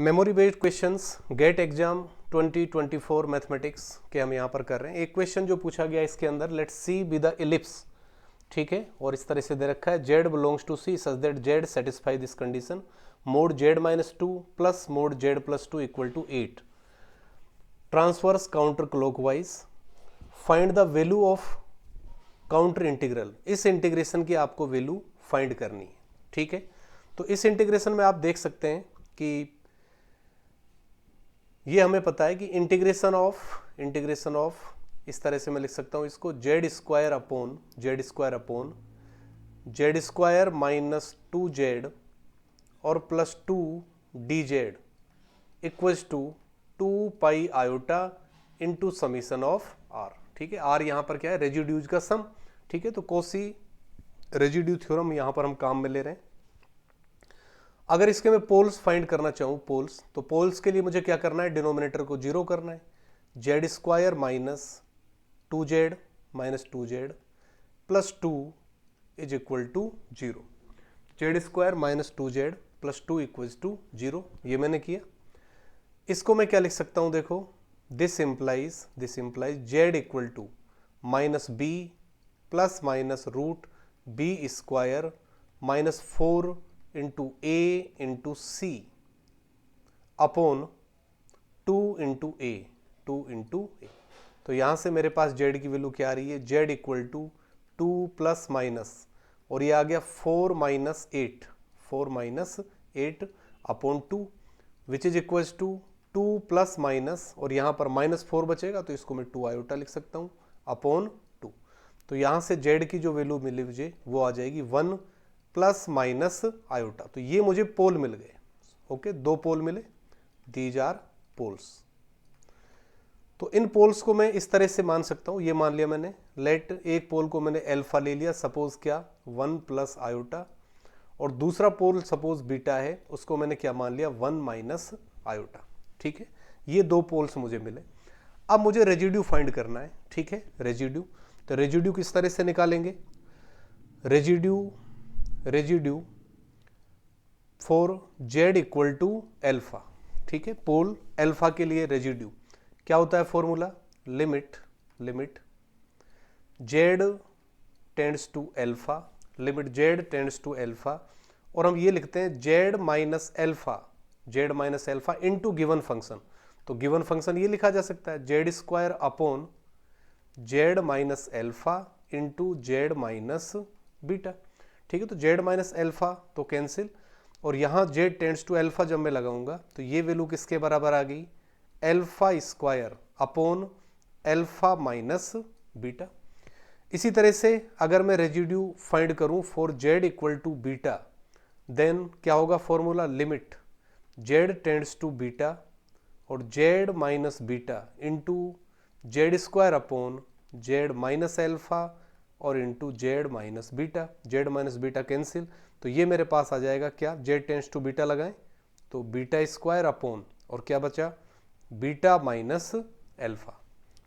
Memory based questions GATE exam 2024 mathematics के हम यहाँ पर कर रहे हैं। एक क्वेश्चन जो पूछा गया इसके अंदर, let's C be the ellipse, ठीक है, और इस तरह से दे रखा है z belongs to C such that z satisfy this condition, mod z minus two plus mod z plus two equal to 8, transverse counter clockwise, find the value of counter integral. इस इंटीग्रेशन की आपको value find करनी है, ठीक है। तो इस integration में आप देख सकते हैं कि ये हमें पता है कि इंटीग्रेशन ऑफ इस तरह से मैं लिख सकता हूं इसको, जेड स्क्वायर माइनस 2z और plus 2 dz equals to 2 pi iota into summation of R, ठीक है। आर यहां पर क्या है, रेजिड्यूज का सम, ठीक है। तो कॉची रेजिड्यू थ्योरम यहां पर हम काम में ले रहे हैं। अगर इसके मैं पोल्स फाइंड करना चाहूँ पोल्स, तो पोल्स के लिए मुझे क्या करना है, डिनोमिनेटर को 0 करना है। Z square minus 2z plus 2 is equal to 0। Z square minus 2z plus 2 equals to 0, ये मैंने किया। इसको मैं क्या लिख सकता हूँ, देखो, this implies Z equal to minus B plus minus root B square minus 4 into A into C upon 2 into A. तो यहां से मेरे पास जेड की वैल्यू क्या आ रही है, z equal to 2 plus minus, और ये आ गया 4 minus 8 upon 2 which is equals to 2 plus minus, और यहां पर माइनस 4 बचेगा तो इसको मैं 2 आयोटा लिख सकता हूं अपॉन 2। तो यहां से जेड की जो वैल्यू मिली मुझे वो आ जाएगी 1 प्लस माइनस आयोटा। तो ये मुझे पोल मिल गए, ओके, 2 पोल मिले, दीज आर पोल्स। तो इन पोल्स को मैं इस तरह से मान सकता हूं, ये मान लिया मैंने, लेट एक पोल को मैंने अल्फा ले लिया, सपोज क्या 1 प्लस आयोटा, और दूसरा पोल सपोज बीटा है, उसको मैंने क्या मान लिया 1 माइनस आयोटा, ठीक है। ये 2 पोल्स मुझे मिले। अब मुझे रेजिड्यू फाइंड करना है, ठीक है, रेजिड्यू। तो रेजिड्यू किस तरह से निकालेंगे, residue for Z equal to alpha, ठीक है। पोल एल्फा के लिए रेजिड्यू क्या होता है, formula limit Z tends to alpha, और हम ये लिखते हैं z minus alpha into given function. तो गिवन फंक्शन ये लिखा जा सकता है, z square upon Z minus alpha into Z minus beta, ठीक है। तो जेड माइनस एल्फा तो कैंसिल, और यहां जेड टेंड्स टू एल्फा जब मैं लगाऊंगा तो ये वैल्यू किसके बराबर आ गई, alpha square upon alpha minus beta. इसी तरह से अगर मैं रेजिड्यू फाइंड करूं for Z equal to beta, then क्या होगा, formula limit Z tends to beta और Z minus beta into Z square upon Z minus alpha और into Z minus beta cancel. तो ये मेरे पास आ जाएगा क्या, जेड टेंड्स टू बीटा लगाएं तो बीटा स्क्वायर अपॉन, और क्या बचा, बीटा माइनस एल्फा,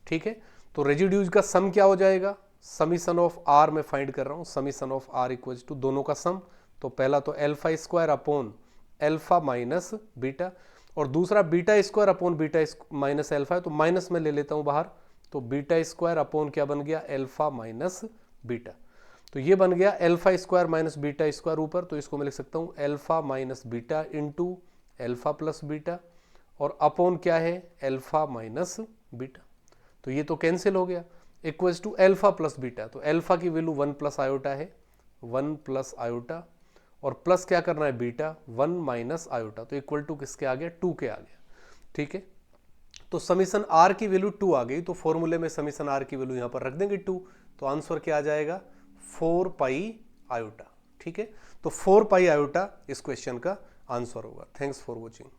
ठीक है। तो रेजिड्यूज का सम क्या हो जाएगा, समीशन ऑफ आर में फाइंड कर रहा हूं, summation of R equals to दोनों का सम। तो पहला तो alpha square upon alpha minus beta, और दूसरा beta square upon beta minus alpha है, तो माइनस में ले लेता हूं बाहर, तो बीटा स्क्वायर अपॉन क्या बन गया, एल्फा माइनस बीटा। तो ये बन गया alpha square minus beta square ऊपर, तो इसको मैं लिख सकता हूं alpha minus beta into alpha plus beta, और अपॉन क्या है, एल्फा माइनस बीटा। तो ये तो कैंसिल हो गया, equals to alpha plus beta. तो एल्फा की वैल्यू 1 प्लस आयोटा है, 1 प्लस आयोटा, और प्लस क्या करना है, बीटा 1 माइनस आयोटा, तो इक्वल टू किसके आ गया, 2 के आ गया, ठीक है। तो समीशन आर की वैल्यू 2 आ गई, तो फॉर्मूले में समीशन आर की वैल्यू यहां पर रख देंगे 2, तो आंसर क्या आ जाएगा, 4 पाई आयोटा, ठीक है। तो 4 पाई आयोटा इस क्वेश्चन का आंसर होगा। Thanks for watching.